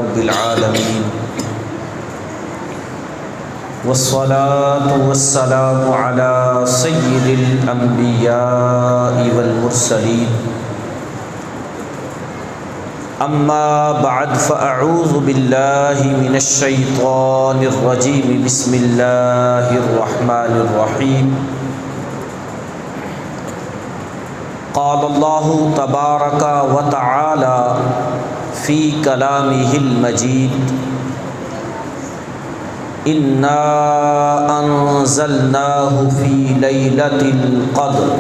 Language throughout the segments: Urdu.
رب العالمین والصلاة والسلام على سید الانبیاء والمرسلین اما بعد فاعوذ باللہ من الشیطان الرجیم بسم اللہ الرحمن الرحیم قال اللہ تبارک وتعالی فی کلامہ المجید انا انزلناہ فی لیلۃ القدر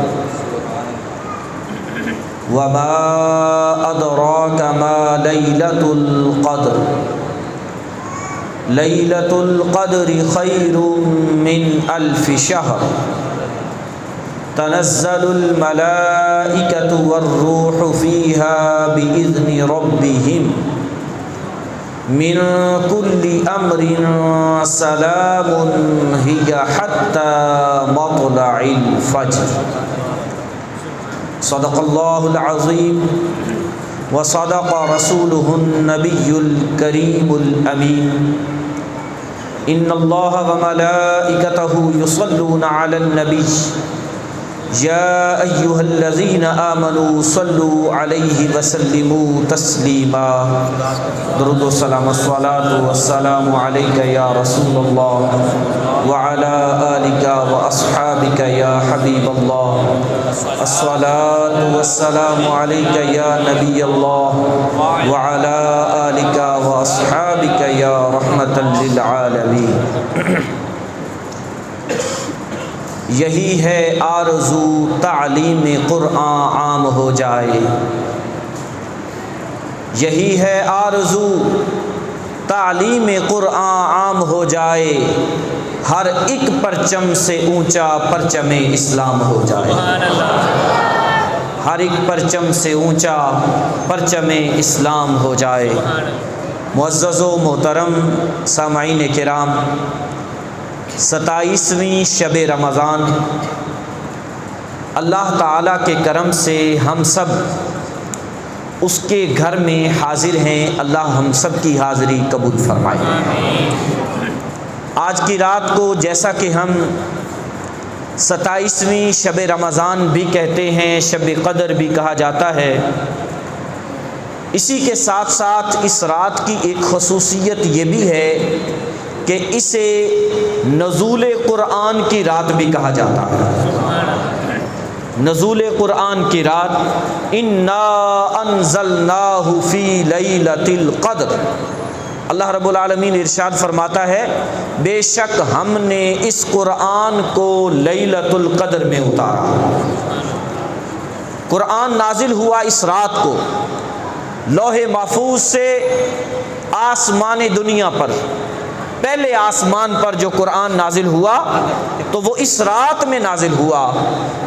وما ادراک ما لیلۃ القدر لیلۃ القدر خیر من الف شہر تنزل الملائکۃ والروح فیہا بإذن ربہم من کل امر سلام ہی حتی مطلع الفجر صدق اللہ العظیم وصدق رسولہ النبی الکریم الامین ان اللہ وملائکتہ یصلون علی النبی یا ایہا الذین آمنوا صلوا علیہ وسلموا تسلیما درود و سلام الصلاة والسلام علیک یا رسول اللہ وعلی آلک واصحابک یا حبیب اللہ الصلاة والسلام علیک یا نبی اللہ وعلی آلک واصحابک یا رحمتا للعالمین یہی ہے آرزو تعلیم قرآن عام ہو جائے یہی ہے آرزو تعلیم قرآن عام ہو جائے ہر ایک پرچم سے اونچا پرچم اسلام ہو جائے ہر ایک پرچم سے اونچا پرچم اسلام ہو جائے معزز و محترم سامعین کرام 27ویں شب رمضان اللہ تعالیٰ کے کرم سے ہم سب اس کے گھر میں حاضر ہیں اللہ ہم سب کی حاضری قبول فرمائے آج کی رات کو جیسا کہ ہم 27ویں شب رمضان بھی کہتے ہیں شب قدر بھی کہا جاتا ہے اسی کے ساتھ ساتھ اس رات کی ایک خصوصیت یہ بھی ہے کہ اسے نزول قرآن کی رات بھی کہا جاتا ہے نزول قرآن کی رات انا انزلناہ فی لیلۃ القدر اللہ رب العالمین ارشاد فرماتا ہے بے شک ہم نے اس قرآن کو لیلۃ القدر میں اتارا قرآن نازل ہوا اس رات کو لوح محفوظ سے آسمان دنیا پر پہلے آسمان پر جو قرآن نازل ہوا تو وہ اس رات میں نازل ہوا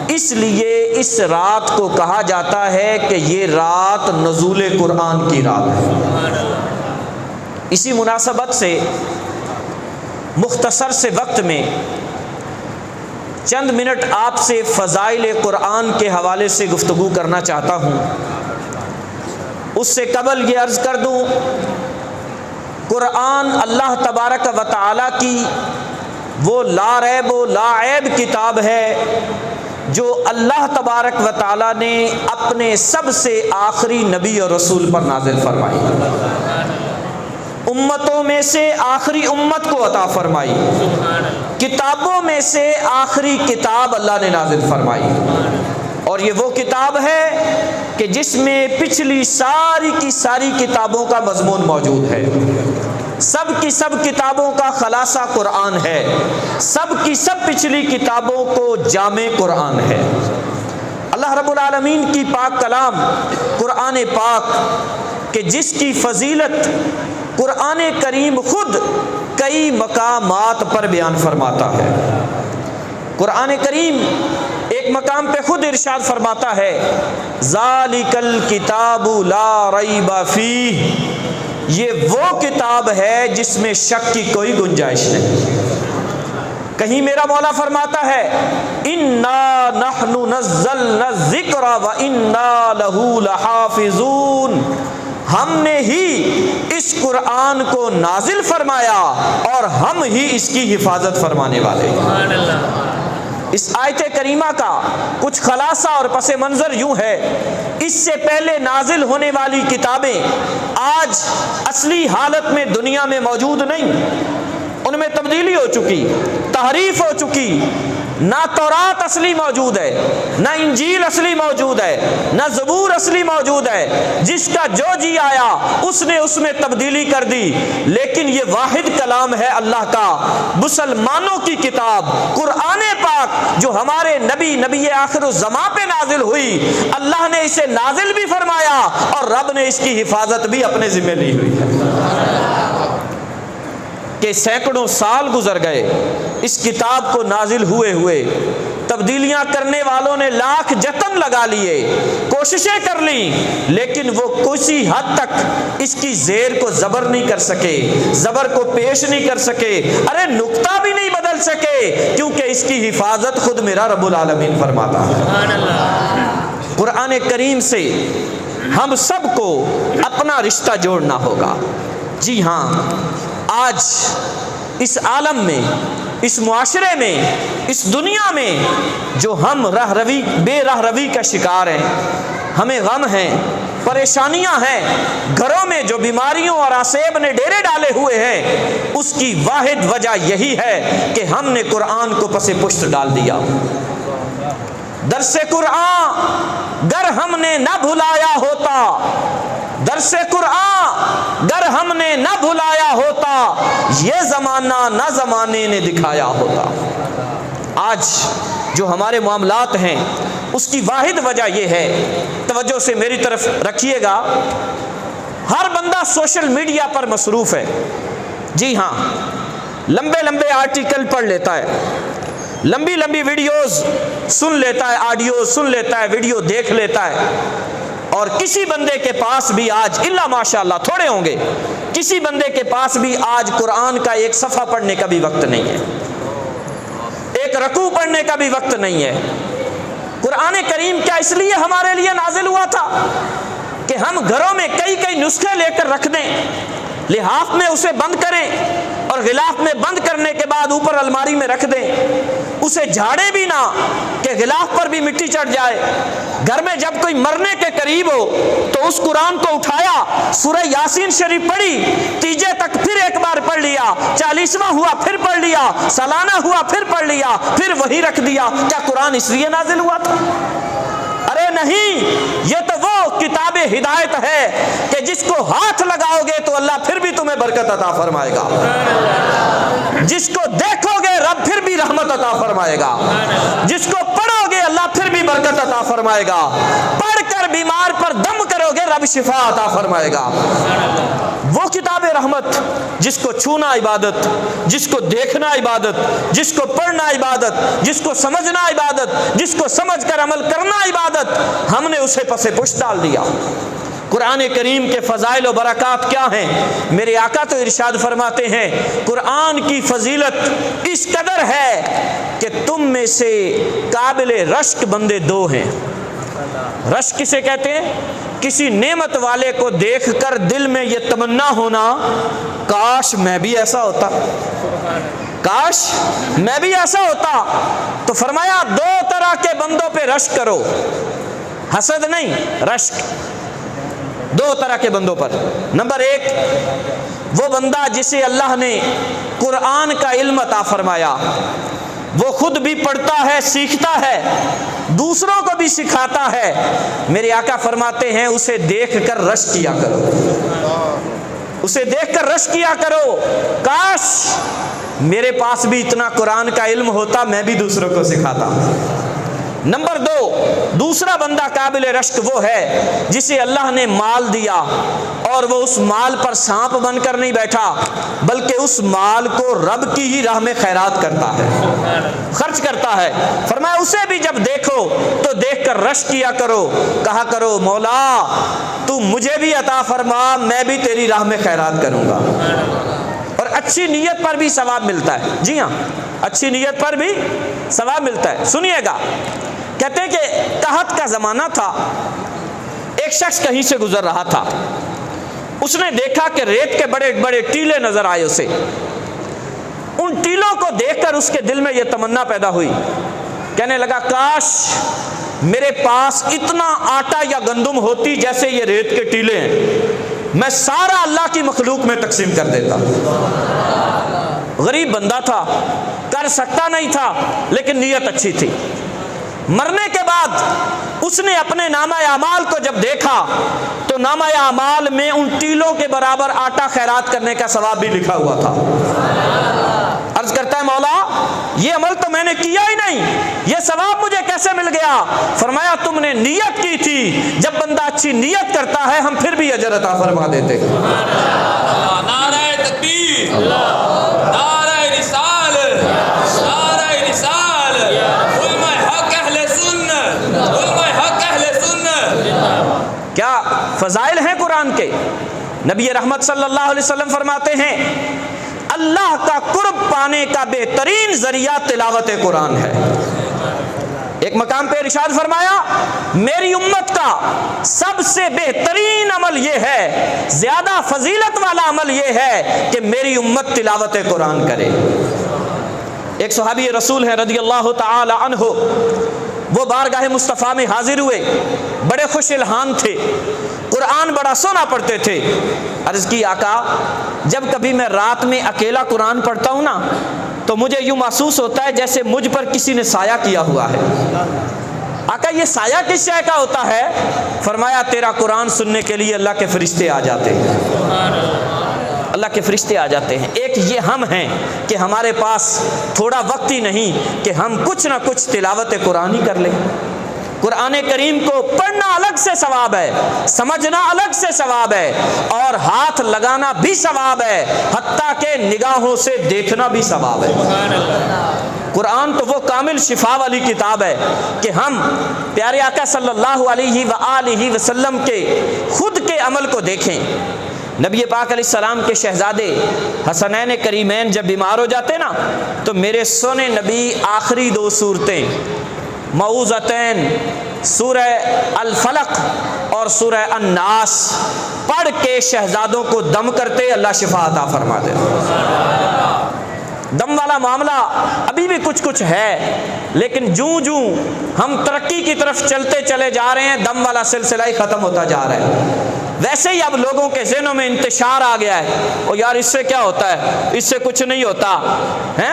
اس لیے اس رات کو کہا جاتا ہے کہ یہ رات نزول قرآن کی رات ہے اسی مناسبت سے مختصر سے وقت میں چند منٹ آپ سے فضائل قرآن کے حوالے سے گفتگو کرنا چاہتا ہوں اس سے قبل یہ عرض کر دوں قرآن اللہ تبارک و تعالیٰ کی وہ لا ریب و لا عیب کتاب ہے جو اللہ تبارک و تعالیٰ نے اپنے سب سے آخری نبی اور رسول پر نازل فرمائی امتوں میں سے آخری امت کو عطا فرمائی کتابوں میں سے آخری کتاب اللہ نے نازل فرمائی اور یہ وہ کتاب ہے کہ جس میں پچھلی ساری کی ساری کتابوں کا مضمون موجود ہے سب کی سب کتابوں کا خلاصہ قرآن ہے سب کی سب پچھلی کتابوں کو جامع قرآن ہے اللہ رب العالمین کی پاک کلام قرآن پاک کہ جس کی فضیلت قرآن کریم خود کئی مقامات پر بیان فرماتا ہے قرآن کریم ایک مقام پہ خود ارشاد فرماتا ہے ذالک الکتاب لا ریب فیہ یہ وہ کتاب ہے جس میں شک کی کوئی گنجائش نہیں کہیں میرا مولا فرماتا ہے انا نحن نزلنا الذکر وانا لہ لحافظون ہم نے ہی اس اس قرآن کو نازل فرمایا اور ہم ہی اس کی حفاظت فرمانے والے ہیں۔ اس آیت کریمہ کا کچھ خلاصہ اور پس منظر یوں ہے، اس سے پہلے نازل ہونے والی کتابیں آج اصلی حالت میں دنیا میں موجود نہیں، ان میں تبدیلی ہو چکی، تحریف ہو چکی۔ نہ تورات اصلی موجود ہے، نہ انجیل اصلی موجود ہے، نہ زبور اصلی موجود ہے۔ جس کا جو جی آیا اس نے اس میں تبدیلی کر دی، لیکن یہ واحد کلام ہے اللہ کا، مسلمانوں کی کتاب قرآن پاک، جو ہمارے نبی آخر الزماں پہ نازل ہوئی۔ اللہ نے اسے نازل بھی فرمایا اور رب نے اس کی حفاظت بھی اپنے ذمہ لی ہوئی ہے کہ سینکڑوں سال گزر گئے اس کتاب کو نازل ہوئے، تبدیلیاں کرنے والوں نے لاکھ جتن لگا لیے، کوششیں کر لیں، لیکن وہ کسی حد تک اس کی زیر کو زبر نہیں کر سکے، زبر کو پیش نہیں کر سکے، ارے نقطہ بھی نہیں بدل سکے، کیونکہ اس کی حفاظت خود میرا رب العالمین فرماتا ہے۔ قرآن کریم سے ہم سب کو اپنا رشتہ جوڑنا ہوگا۔ جی ہاں، آج اس عالم میں، اس معاشرے میں، اس دنیا میں جو ہم بے راہ روی کا شکار ہیں، ہمیں غم ہیں، پریشانیاں ہیں، گھروں میں جو بیماریوں اور آسیب نے ڈیرے ڈالے ہوئے ہیں، اس کی واحد وجہ یہی ہے کہ ہم نے قرآن کو پس پشت ڈال دیا۔ درس قرآن گر ہم نے نہ بھلایا ہوتا، درس قرآن گر ہم نے نہ بھلایا ہوتا، یہ زمانہ نہ زمانے نے دکھایا ہوتا۔ آج جو ہمارے معاملات ہیں اس کی واحد وجہ یہ ہے، توجہ سے میری طرف رکھیے گا، ہر بندہ سوشل میڈیا پر مصروف ہے۔ جی ہاں، لمبے لمبے آرٹیکل پڑھ لیتا ہے، لمبی لمبی ویڈیوز سن لیتا ہے، آڈیو سن لیتا ہے، ویڈیو دیکھ لیتا ہے، اور کسی بندے کے پاس بھی آج، الا ماشاءاللہ تھوڑے ہوں گے، کسی بندے کے پاس بھی آج قرآن کا ایک صفحہ پڑھنے کا بھی وقت نہیں ہے، ایک رکوع پڑھنے کا بھی وقت نہیں ہے۔ قرآن کریم کیا اس لیے ہمارے لیے نازل ہوا تھا کہ ہم گھروں میں کئی نسخے لے کر رکھ دیں، لحاف میں اسے بند کریں اور غلاف میں بند کرنے کے بعد اوپر الماری میں رکھ دیں، اسے جھاڑے بھی نہ کہ غلاف پر بھی مٹی چڑھ جائے۔ گھر میں جب کوئی مرنے کے قریب ہو تو اس قرآن کو اٹھایا، سورہ یاسین شریف پڑھی، تیجے تک پھر ایک بار پڑھ لیا، 40واں ہوا پھر پڑھ لیا، سالانہ ہوا پھر پڑھ لیا، پھر وہی رکھ دیا۔ کیا قرآن اس لیے نازل ہوا تھا؟ ارے نہیں، یہ تو وہ کتاب ہدایت ہے کہ جس کو ہاتھ لگاؤ گے تو اللہ پھر بھی تمہیں برکت عطا فرمائے گا، جس کو دیکھو گے رب پھر بھی رحمت عطا فرمائے گا، جس کو پڑھو گے اللہ پھر بھی برکت عطا فرمائے گا، پڑھ کر بیمار پر دم کرو گے رب شفا عطا فرمائے گا۔ وہ کتاب رحمت جس کو چھونا عبادت، جس کو دیکھنا عبادت، جس کو پڑھنا عبادت، جس کو سمجھنا عبادت، جس کو سمجھ کر عمل کرنا عبادت، ہم نے اسے پس پشت ڈال دیا۔ قرآن کریم کے فضائل و برکات کیا ہیں؟ میرے آقا تو ارشاد فرماتے ہیں، قرآن کی فضیلت اس قدر ہے کہ تم میں سے قابل رشک بندے دو ہیں۔ رشک کسے کہتے ہیں؟ کسی نعمت والے کو دیکھ کر دل میں یہ تمنا ہونا، کاش میں بھی ایسا ہوتا، کاش میں بھی ایسا ہوتا۔ تو فرمایا دو طرح کے بندوں پہ رشک کرو، حسد نہیں، رشک، دو طرح کے بندوں پر۔ نمبر ایک، وہ بندہ جسے اللہ نے قرآن کا علم عطا فرمایا، وہ خود بھی پڑھتا ہے، سیکھتا ہے، دوسروں کو بھی سکھاتا ہے، میرے آقا فرماتے ہیں اسے دیکھ کر رشک کیا کرو، اسے دیکھ کر رشک کیا کرو، کاش میرے پاس بھی اتنا قرآن کا علم ہوتا، میں بھی دوسروں کو سکھاتا۔ نمبر دو، دوسرا بندہ قابل رشک وہ ہے جسے اللہ نے مال دیا اور وہ اس مال پر سانپ بن کر نہیں بیٹھا، بلکہ اس مال کو رب کی ہی راہ میں خیرات کرتا ہے، خرچ کرتا ہے۔ فرمایا اسے بھی جب دیکھو تو دیکھ کر رشک کیا کرو، کہا کرو مولا تو مجھے بھی عطا فرما، میں بھی تیری راہ میں خیرات کروں گا۔ اور اچھی نیت پر بھی ثواب ملتا ہے۔ جی ہاں، اچھی نیت پر بھی ثواب ملتا ہے۔ سنیے گا، کہتے ہیں کہ قحط کا زمانہ تھا، ایک شخص کہیں سے گزر رہا تھا، اس نے دیکھا کہ ریت کے بڑے بڑے ٹیلے نظر آئے اسے. ان ٹیلوں کو دیکھ کر اس کے دل میں یہ تمنا پیدا ہوئی، کہنے لگا کاش میرے پاس اتنا آٹا یا گندم ہوتی جیسے یہ ریت کے ٹیلے ہیں، میں سارا اللہ کی مخلوق میں تقسیم کر دیتا. غریب بندہ تھا، کر سکتا نہیں تھا، لیکن نیت اچھی تھی. مرنے کے بعد اس نے اپنے نامہ اعمال کو جب دیکھا تو نامہ اعمال میں ان ٹیلوں کے برابر آٹا خیرات کرنے کا ثواب بھی لکھا ہوا تھا. عرض کرتا ہے مولا یہ عمل تو میں نے کیا ہی نہیں، یہ ثواب مجھے کیسے مل گیا؟ فرمایا تم نے نیت کی تھی، جب بندہ اچھی نیت کرتا ہے ہم پھر بھی اجر عطا فرما دیتے. نعرہ تکبیر، نعرہ رسالت، نعرہ رسالت، علماء حق اہل سنت، علماء حق اہل سنت. کیا فضائل ہیں قرآن کے. نبی رحمت صلی اللہ علیہ وسلم فرماتے ہیں اللہ کا قرب پانے کا بہترین ذریعہ تلاوت قرآن ہے. ایک مقام پہ ارشاد فرمایا میری امت کا سب سے بہترین عمل یہ ہے، زیادہ فضیلت والا عمل یہ ہے کہ میری امت تلاوت قرآن کرے. ایک صحابی رسول ہیں رضی اللہ تعالی عنہ، وہ بارگاہ مصطفیٰ میں حاضر ہوئے، بڑے خوش الحان تھے، قرآن بڑا سونا پڑھتے تھے. عرض کی آقا جب کبھی میں رات میں اکیلا قرآن پڑھتا ہوں نا تو مجھے یوں محسوس ہوتا ہے جیسے مجھ پر کسی نے سایہ کیا ہوا ہے. آقا یہ سایہ کس شے کا ہوتا ہے؟ فرمایا تیرا قرآن سننے کے لیے اللہ کے فرشتے آ جاتے ہیں، اللہ کے فرشتے آ جاتے ہیں. ایک یہ ہم ہیں کہ ہمارے پاس تھوڑا وقت ہی نہیں کہ ہم کچھ نہ کچھ تلاوت قرآن ہی کر لیں. قرآن کریم کو پڑھنا الگ سے ثواب ہے، سمجھنا الگ سے ثواب ہے، اور ہاتھ لگانا بھی ثواب ہے، حتیٰ کہ نگاہوں سے دیکھنا بھی ثواب ہے. قرآن تو وہ کامل شفا والی کتاب ہے کہ ہم پیارے آقا صلی اللہ علیہ وآلہ وسلم کے خود کے عمل کو دیکھیں. نبی پاک علیہ السلام کے شہزادے حسنین کریمین جب بیمار ہو جاتے نا تو میرے سونے نبی آخری 2 صورتیں معوذتین، سورہ الفلق اور سورہ الناس پڑھ کے شہزادوں کو دم کرتے، اللہ شفا عطا فرما دے. دم والا معاملہ ابھی بھی کچھ ہے، لیکن جوں ہم ترقی کی طرف چلتے چلے جا رہے ہیں دم والا سلسلہ ہی ختم ہوتا جا رہا ہے. ویسے ہی اب لوگوں کے ذہنوں میں انتشار آ گیا ہے، او یار اس سے کیا ہوتا ہے، اس سے کچھ نہیں ہوتا ہے.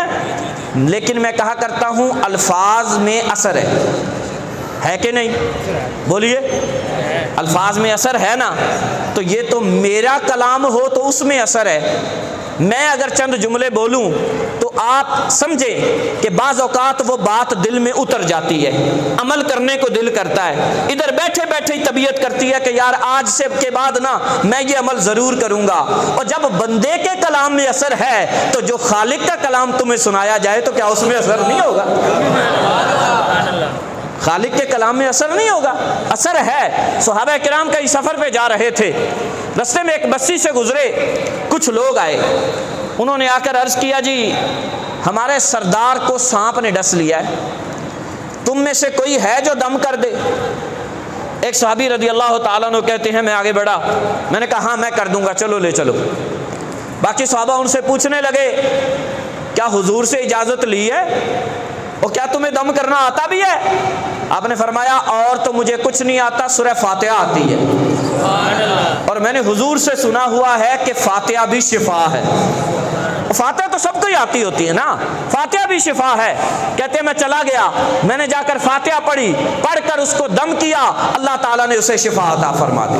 لیکن میں کہا کرتا ہوں الفاظ میں اثر ہے کہ نہیں؟ بولیے الفاظ میں اثر ہے نا. تو یہ تو میرا کلام ہو تو اس میں اثر ہے. میں اگر چند جملے بولوں تو آپ سمجھیں کہ بعض اوقات وہ بات دل میں اتر جاتی ہے، عمل کرنے کو دل کرتا ہے، ادھر بیٹھے بیٹھے ہی طبیعت کرتی ہے کہ یار آج سے کے بعد نا میں یہ عمل ضرور کروں گا. اور جب بندے کے کلام میں اثر ہے تو جو خالق کا کلام تمہیں سنایا جائے تو کیا اس میں اثر نہیں ہوگا؟ خالق کے کلام میں اثر نہیں ہوگا؟ اثر ہے. صحابہ کرام کئی سفر پہ جا رہے تھے، رستے میں ایک بستی سے گزرے، کچھ لوگ آئے، انہوں نے آ کر عرض کیا جی ہمارے سردار کو سانپ نے ڈس لیا ہے، تم میں سے کوئی ہے جو دم کر دے؟ ایک صحابی رضی اللہ تعالیٰ عنہ کہتے ہیں میں آگے بڑھا، میں نے کہا ہاں میں کر دوں گا، چلو لے چلو. باقی صحابہ ان سے پوچھنے لگے کیا حضور سے اجازت لی ہے اور کیا تمہیں دم کرنا آتا بھی ہے؟ آپ نے فرمایا اور تو مجھے کچھ نہیں آتا، سورہ فاتحہ آتی ہے، اور میں نے حضور سے سنا ہوا ہے کہ فاتحہ بھی شفا ہے. فاتحہ تو سب کو ہی آتی ہوتی ہے نا، فاتحہ بھی شفا ہے. کہتے ہیں میں چلا گیا، میں نے جا کر فاتحہ پڑھی، پڑھ کر اس کو دم کیا، اللہ تعالیٰ نے اسے شفا عطا فرما دی،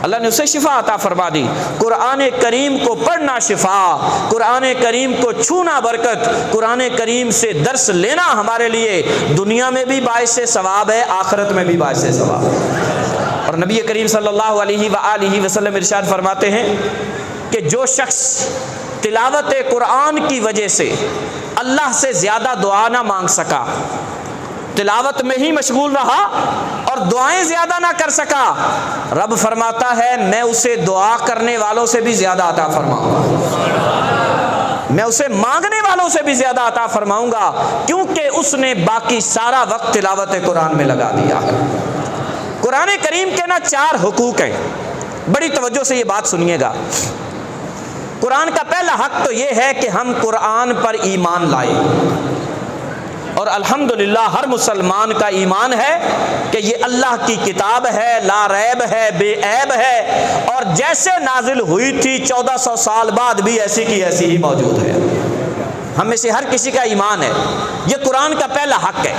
اللہ نے اسے شفا عطا فرما دی. قرآن کریم کو پڑھنا شفا، قرآن کریم کو چھونا برکت، قرآن کریم سے درس لینا ہمارے لیے دنیا میں بھی باعث ثواب ہے، آخرت میں بھی باعث ثواب. اور نبی کریم صلی اللہ علیہ وآلہ وسلم ارشاد فرماتے ہیں کہ جو شخص تلاوت قرآن کی وجہ سے اللہ سے زیادہ دعا نہ مانگ سکا، تلاوت میں ہی مشغول رہا اور دعائیں زیادہ نہ کر سکا، رب فرماتا ہے میں اسے دعا کرنے والوں سے بھی زیادہ عطا فرماؤں گا، میں اسے مانگنے والوں سے بھی زیادہ عطا فرماؤں گا، کیونکہ اس نے باقی سارا وقت تلاوت قرآن میں لگا دیا ہے. قرآن کریم کے نا 4 حقوق ہیں. بڑی توجہ سے یہ بات سنیے گا۔ قرآن کا پہلا حق تو یہ ہے کہ ہم قرآن پر ایمان لائیں، اور الحمدللہ ہر مسلمان کا ایمان ہے کہ یہ اللہ کی کتاب ہے، لا ریب ہے، بے عیب ہے، اور جیسے نازل ہوئی تھی 1400 سال بعد بھی ایسی کی ایسی ہی موجود ہے۔ ہم میں سے ہر کسی کا ایمان ہے، یہ قرآن کا پہلا حق ہے۔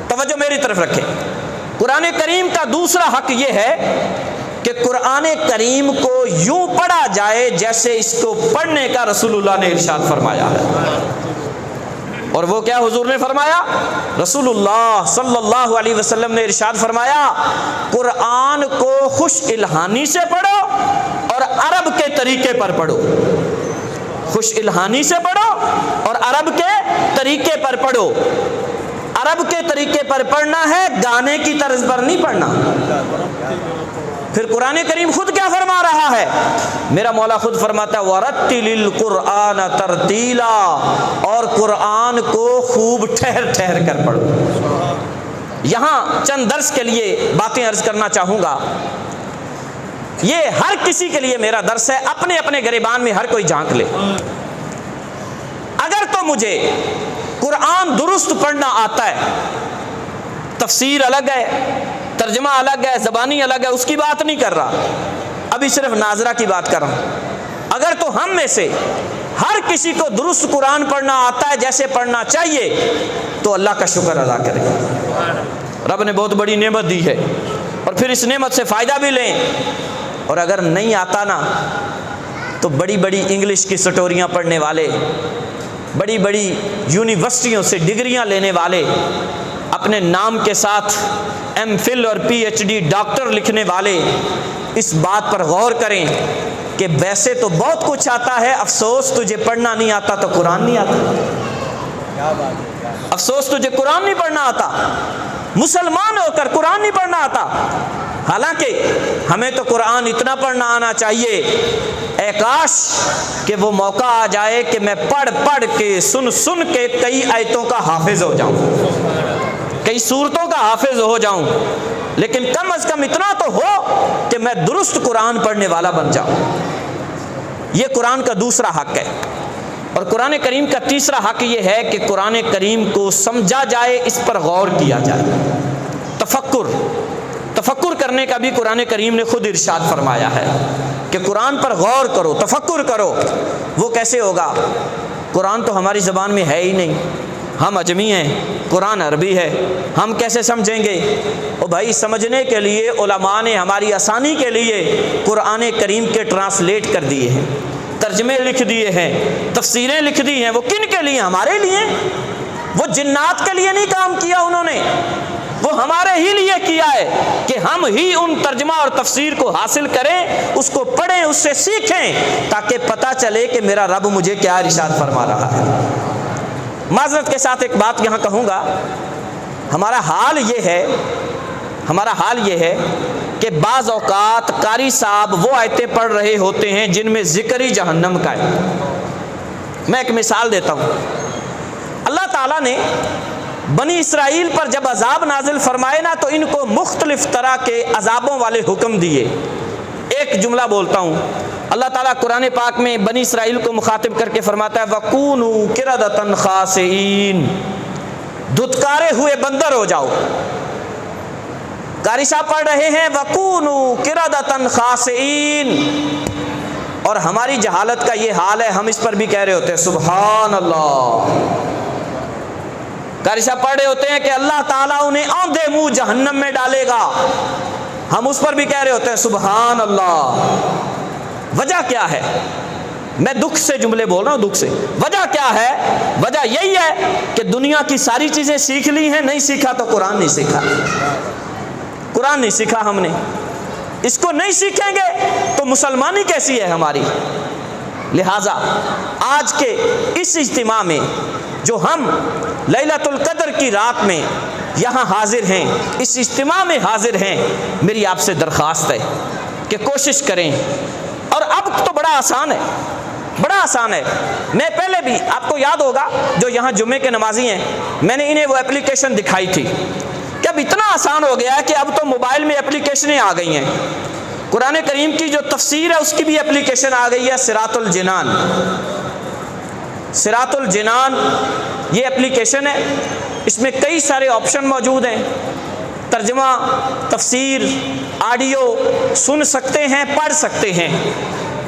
توجہ میری طرف رکھیں۔ قرآن کریم کا دوسرا حق یہ ہے کہ قرآن کریم کو یوں پڑھا جائے جیسے اس کو پڑھنے کا رسول اللہ نے ارشاد فرمایا ہے۔ اور وہ کیا حضور نے فرمایا؟ رسول اللہ صلی اللہ علیہ وسلم نے ارشاد فرمایا، قرآن کو خوش الہانی سے پڑھو اور عرب کے طریقے پر پڑھو۔ خوش الہانی سے پڑھو اور عرب کے طریقے پر پڑھو۔ عرب کے طریقے پر پڑھنا ہے، گانے کی طرز پر نہیں پڑھنا۔ پھر قرآن کریم خود کیا فرما رہا ہے؟ میرا مولا خود فرماتا ہے وَرَتِّلِ الْقُرْآنَ تَرْتِيلًا، اور قرآن کو خوب ٹھہر ٹھہر کر پڑھو۔ یہاں چند درس کے لیے باتیں عرض کرنا چاہوں گا۔ یہ ہر کسی کے لیے میرا درس ہے، اپنے اپنے گریبان میں ہر کوئی جھانک لے۔ اگر تو مجھے قرآن درست پڑھنا آتا ہے، تفسیر الگ ہے، ترجمہ الگ ہے، زبانی الگ ہے، اس کی بات نہیں کر رہا، ابھی صرف ناظرہ کی بات کر رہا ہوں۔ اگر تو ہم میں سے ہر کسی کو درست قرآن پڑھنا آتا ہے جیسے پڑھنا چاہیے، تو اللہ کا شکر ادا کریں۔ رب نے بہت بڑی نعمت دی ہے، اور پھر اس نعمت سے فائدہ بھی لیں۔ اور اگر نہیں آتا نا، تو بڑی بڑی انگلش کی سٹوریاں پڑھنے والے، بڑی بڑی یونیورسٹیوں سے ڈگریاں لینے والے، اپنے نام کے ساتھ ایم فل اور پی ایچ ڈی ڈاکٹر لکھنے والے اس بات پر غور کریں کہ ویسے تو بہت کچھ آتا ہے، افسوس تجھے پڑھنا نہیں آتا تو قرآن نہیں آتا۔ افسوس تجھے قرآن نہیں پڑھنا آتا، مسلمان ہو کر قرآن نہیں پڑھنا آتا۔ حالانکہ ہمیں تو قرآن اتنا پڑھنا آنا چاہیے، اے کاش کہ وہ موقع آ جائے کہ میں پڑھ پڑھ کے سن کے کئی آیتوں کا حافظ ہو جاؤں، کئی سورتوں کا حافظ ہو جاؤں، لیکن کم از کم اتنا تو ہو کہ میں درست قرآن پڑھنے والا بن جاؤں۔ یہ قرآن کا دوسرا حق ہے۔ اور قرآن کریم کا تیسرا حق یہ ہے کہ قرآن کریم کو سمجھا جائے، اس پر غور کیا جائے۔ تفکر کرنے کا بھی قرآن کریم نے خود ارشاد فرمایا ہے کہ قرآن پر غور کرو، تفکر کرو۔ وہ کیسے ہوگا؟ قرآن تو ہماری زبان میں ہے ہی نہیں، ہم اجمی ہیں، قرآن عربی ہے، ہم کیسے سمجھیں گے؟ او بھائی، سمجھنے کے لیے علماء نے ہماری آسانی کے لیے قرآن کریم کے ٹرانسلیٹ کر دیے ہیں، ترجمے لکھ دیے ہیں، تفسیریں لکھ دی ہیں۔ وہ کن کے لیے؟ ہمارے لیے۔ وہ جنات کے لیے نہیں کام کیا انہوں نے، وہ ہمارے ہی لیے کیا ہے کہ ہم ہی ان ترجمہ اور تفسیر کو حاصل کریں، اس کو پڑھیں، اس سے سیکھیں، تاکہ پتہ چلے کہ میرا رب مجھے کیا ارشاد فرما رہا ہے۔ معذرت کے ساتھ ایک بات یہاں کہوں گا، ہمارا حال یہ ہے کہ بعض اوقات قاری صاحب وہ آیتیں پڑھ رہے ہوتے ہیں جن میں ذکر ہی جہنم کا ہے۔ میں ایک مثال دیتا ہوں۔ اللہ تعالیٰ نے بنی اسرائیل پر جب عذاب نازل فرمائے نا، تو ان کو مختلف طرح کے عذابوں والے حکم دیے۔ ایک جملہ بولتا ہوں، اللہ تعالیٰ قرآن پاک میں بنی اسرائیل کو مخاطب کر کے فرماتا ہے وَكُونُوا قِرَدَةً خَاسِئِينَ، دھتکارے ہوئے بندر ہو جاؤ۔ قاری صاحب پڑھ رہے ہیں وَكُونُوا قِرَدَةً خَاسِئِينَ، اور ہماری جہالت کا یہ حال ہے، ہم اس پر بھی کہہ رہے ہوتے ہیں سبحان اللہ۔ قاری صاحب پڑھ رہے ہوتے ہیں کہ اللہ تعالیٰ انہیں آندھے منہ جہنم میں ڈالے گا، ہم اس پر بھی کہہ رہے ہوتے ہیں سبحان اللہ۔ وجہ کیا ہے؟ میں دکھ سے جملے بول رہا ہوں، دکھ سے۔ وجہ کیا ہے؟ وجہ یہی ہے کہ دنیا کی ساری چیزیں سیکھ لی ہیں، نہیں سیکھا تو قرآن نہیں سیکھا۔ قرآن نہیں سیکھا ہم نے، اس کو نہیں سیکھیں گے تو مسلمانی کیسی ہے ہماری؟ لہٰذا آج کے اس اجتماع میں جو ہم لیلۃ القدر کی رات میں یہاں حاضر ہیں، اس اجتماع میں حاضر ہیں، میری آپ سے درخواست ہے کہ کوشش کریں۔ اور اب تو بڑا آسان ہے، بڑا آسان ہے۔ میں پہلے بھی آپ کو یاد ہوگا جو یہاں جمعے کے نمازی ہیں، میں نے انہیں وہ اپلیکیشن دکھائی تھی کہ اب اتنا آسان ہو گیا ہے کہ اب تو موبائل میں اپلیکیشنیں آ گئی ہیں۔ قرآن کریم کی جو تفسیر ہے اس کی بھی اپلیکیشن آ گئی ہے، صراط الجنان۔ صراط الجنان یہ اپلیکیشن ہے، اس میں کئی سارے آپشن موجود ہیں، ترجمہ، تفسیر، آڈیو سن سکتے ہیں، پڑھ سکتے ہیں،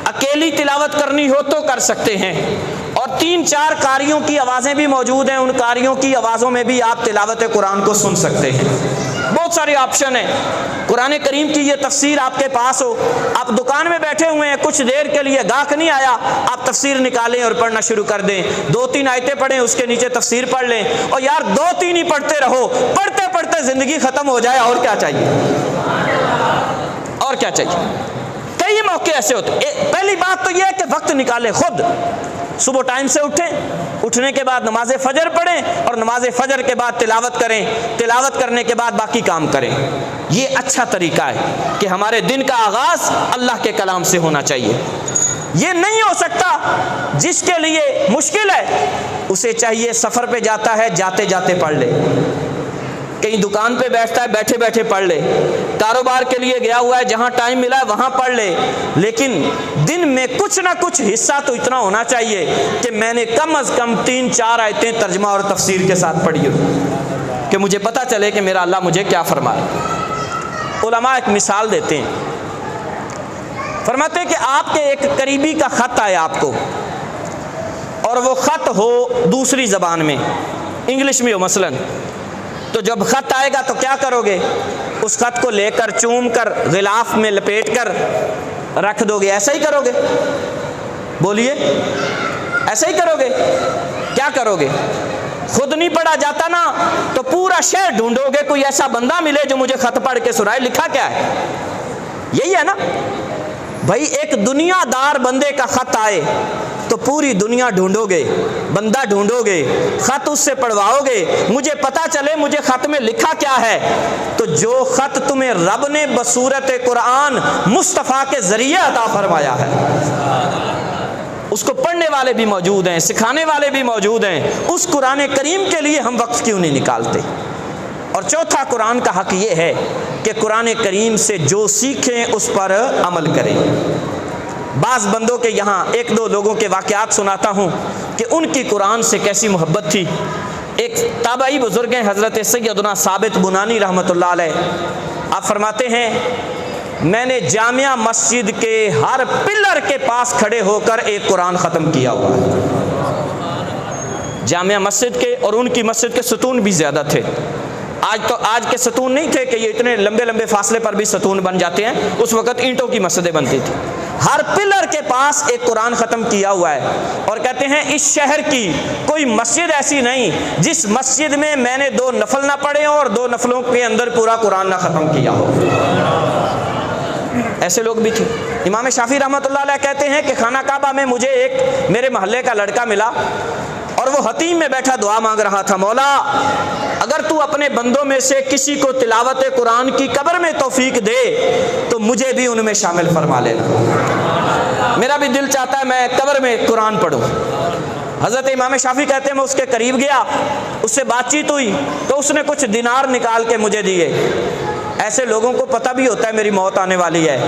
اکیلی تلاوت کرنی ہو تو کر سکتے ہیں، اور 3-4 قاریوں کی آوازیں بھی موجود ہیں، ان قاریوں کی آوازوں میں بھی آپ تلاوت قرآن کو سن سکتے ہیں۔ بہت سارے آپشن ہیں۔ قرآن کریم کی یہ تفسیر آپ کے پاس ہو، آپ دکان میں بیٹھے ہوئے ہیں، کچھ دیر کے لیے گاہک نہیں آیا، آپ تفسیر نکالیں اور پڑھنا شروع کر دیں، 2-3 آیتیں پڑھیں، اس کے نیچے تفسیر پڑھ لیں، اور یار 2-3 ہی پڑھتے رہو، پڑھتے پڑھتے زندگی ختم ہو جائے، اور کیا چاہیے؟ اور کیا چاہیے؟ کئی موقع ایسے ہوتے ہیں۔ پہلی بات تو یہ ہے کہ وقت نکالیں، خود صبح ٹائم سے اٹھیں، اٹھنے کے بعد نماز فجر پڑھیں، اور نماز فجر کے بعد تلاوت کریں، تلاوت کرنے کے بعد باقی کام کریں۔ یہ اچھا طریقہ ہے کہ ہمارے دن کا آغاز اللہ کے کلام سے ہونا چاہیے۔ یہ نہیں ہو سکتا، جس کے لیے مشکل ہے اسے چاہیے سفر پہ جاتا ہے جاتے جاتے پڑھ لے، کہیں دکان پہ بیٹھتا ہے بیٹھے بیٹھے پڑھ لے، کاروبار کے لیے گیا ہوا ہے جہاں ٹائم ملا ہے وہاں پڑھ لے، لیکن دن میں کچھ نہ کچھ حصہ تو اتنا ہونا چاہیے کہ میں نے کم از کم 3-4 آیتیں ترجمہ اور تفسیر کے ساتھ پڑھی ہو، کہ مجھے پتہ چلے کہ میرا اللہ مجھے کیا فرمائے۔ علماء ایک مثال دیتے ہیں، فرماتے ہیں کہ آپ کے ایک قریبی کا خط آیا آپ کو، اور وہ خط ہو دوسری زبان میں، انگلش میں ہو مثلاً، تو جب خط آئے گا تو کیا کرو گے؟ اس خط کو لے کر چوم کر غلاف میں لپیٹ کر رکھ دو گے، ایسا ہی کرو گے؟ بولیے، ایسا ہی کرو گے؟ کیا کرو گے؟ خود نہیں پڑھا جاتا نا تو پورا شہر ڈھونڈو گے، کوئی ایسا بندہ ملے جو مجھے خط پڑھ کے سنائے، لکھا کیا ہے؟ یہی ہے نا بھائی، ایک دنیا دار بندے کا خط آئے تو پوری دنیا ڈھونڈو گے، بندہ ڈھونڈو گے، خط اس سے پڑھواؤ گے، مجھے پتہ چلے مجھے خط میں لکھا کیا ہے۔ تو جو خط تمہیں رب نے بصورت قرآن مصطفیٰ کے ذریعے عطا فرمایا ہے، اس کو پڑھنے والے بھی موجود ہیں، سکھانے والے بھی موجود ہیں، اس قرآن کریم کے لیے ہم وقت کیوں نہیں نکالتے؟ اور چوتھا، قرآن کا حق یہ ہے کہ قرآن کریم سے جو سیکھیں اس پر عمل کریں۔ بعض بندوں کے یہاں 1-2 لوگوں کے واقعات سناتا ہوں کہ ان کی قرآن سے کیسی محبت تھی۔ ایک تابعی بزرگ ہیں حضرت سیدنا ثابت بنانی رحمۃ اللہ علیہ، آپ فرماتے ہیں میں نے جامعہ مسجد کے ہر پلر کے پاس کھڑے ہو کر ایک قرآن ختم کیا ہوا ہے۔ جامعہ مسجد کے، اور ان کی مسجد کے ستون بھی زیادہ تھے، آج کے ستون نہیں تھے کہ یہ اتنے لمبے لمبے فاصلے پر بھی ستون بن جاتے ہیں، اس وقت اینٹوں کی مسجدیں بنتی تھی۔ ہر پلر کے پاس ایک قرآن ختم کیا ہوا ہے، اور کہتے ہیں اس شہر کی کوئی مسجد ایسی نہیں جس مسجد میں میں نے 2 نفل نہ پڑھے ہوں اور 2 نفلوں کے اندر پورا قرآن نہ ختم کیا ہو۔ ایسے لوگ بھی تھے۔ امام شافعی رحمۃ اللہ علیہ کہتے ہیں کہ خانہ کعبہ میں مجھے ایک میرے محلے کا لڑکا ملا، اور وہ حتیم میں بیٹھا دعا مانگ رہا تھا، مولا اگر تو اپنے بندوں میں سے کسی کو تلاوت قرآن کی قبر میں توفیق دے تو مجھے بھی ان میں شامل فرما لینا، میرا بھی دل چاہتا ہے میں قبر میں قرآن پڑھوں۔ حضرت امام شافعی کہتے ہیں میں اس کے قریب گیا، اس سے بات چیت ہوئی تو اس نے کچھ دینار نکال کے مجھے دیے۔ ایسے لوگوں کو پتہ بھی ہوتا ہے میری موت آنے والی ہے،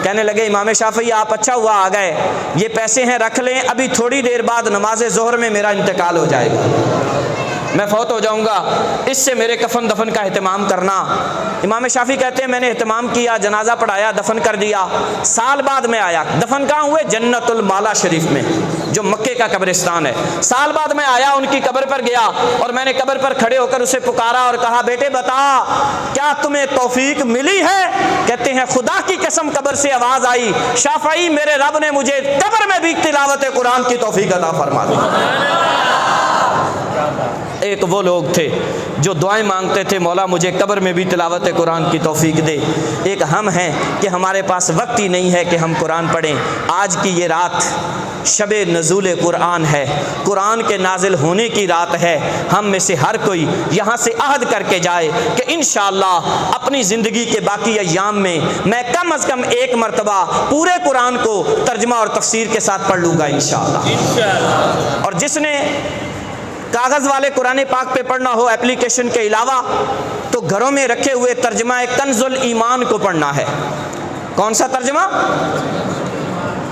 کہنے لگے امام شافعی آپ اچھا ہوا آ گئے، یہ پیسے ہیں رکھ لیں، ابھی تھوڑی دیر بعد نماز ظہر میں میرا انتقال ہو جائے گا، میں فوت ہو جاؤں گا، اس سے میرے کفن دفن کا اہتمام کرنا۔ امام شافعی کہتے ہیں میں نے اہتمام کیا، جنازہ پڑھایا، دفن کر دیا۔ سال بعد میں آیا، دفن کہاں ہوئے؟ جنت المالا شریف میں جو مکے کا قبرستان ہے۔ سال بعد میں آیا، ان کی قبر پر گیا، اور میں نے قبر پر کھڑے ہو کر اسے پکارا اور کہا بیٹے بتا کیا تمہیں توفیق ملی ہے؟ کہتے ہیں خدا کی قسم قبر سے آواز آئی شافعی میرے رب نے مجھے قبر میں بھی تلاوت قرآن کی توفیق عطا فرما دی۔ ایک وہ لوگ تھے جو دعائیں مانگتے تھے مولا مجھے قبر میں بھی تلاوت قرآن کی توفیق دے۔ ایک ہم ہیں کہ ہمارے پاس وقت ہی نہیں ہے کہ ہم قرآن پڑھیں۔ آج کی یہ رات شب نزول قرآن ہے، قرآن کے نازل ہونے کی رات ہے۔ ہم میں سے ہر کوئی یہاں سے عہد کر کے جائے کہ انشاءاللہ اپنی زندگی کے باقی ایام میں میں کم از کم 1 مرتبہ پورے قرآن کو ترجمہ اور تفسیر کے ساتھ پڑھ لوں گا انشاءاللہ۔ اور جس نے کاغذ والے قرآن پاک پہ پڑھنا ہو اپلیکیشن کے علاوہ تو گھروں میں رکھے ہوئے ترجمہ کنز الایمان کو پڑھنا ہے۔ کون سا ترجمہ؟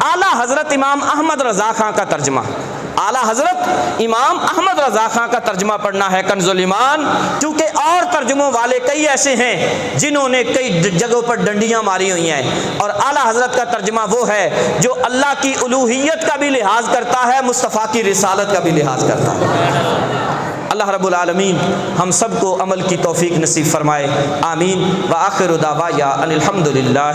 اعلیٰ حضرت امام احمد رضا خان کا ترجمہ، اعلیٰ حضرت امام احمد رضا خان کا ترجمہ پڑھنا ہے کنز الایمان، کیونکہ اور ترجموں والے کئی ایسے ہیں جنہوں نے کئی جگہوں پر ڈنڈیاں ماری ہوئی ہیں، اور اعلیٰ حضرت کا ترجمہ وہ ہے جو اللہ کی الوہیت کا بھی لحاظ کرتا ہے، مصطفیٰ کی رسالت کا بھی لحاظ کرتا ہے۔ اللہ رب العالمین ہم سب کو عمل کی توفیق نصیب فرمائے، آمین۔ وآخر دعوانا ان الحمد للہ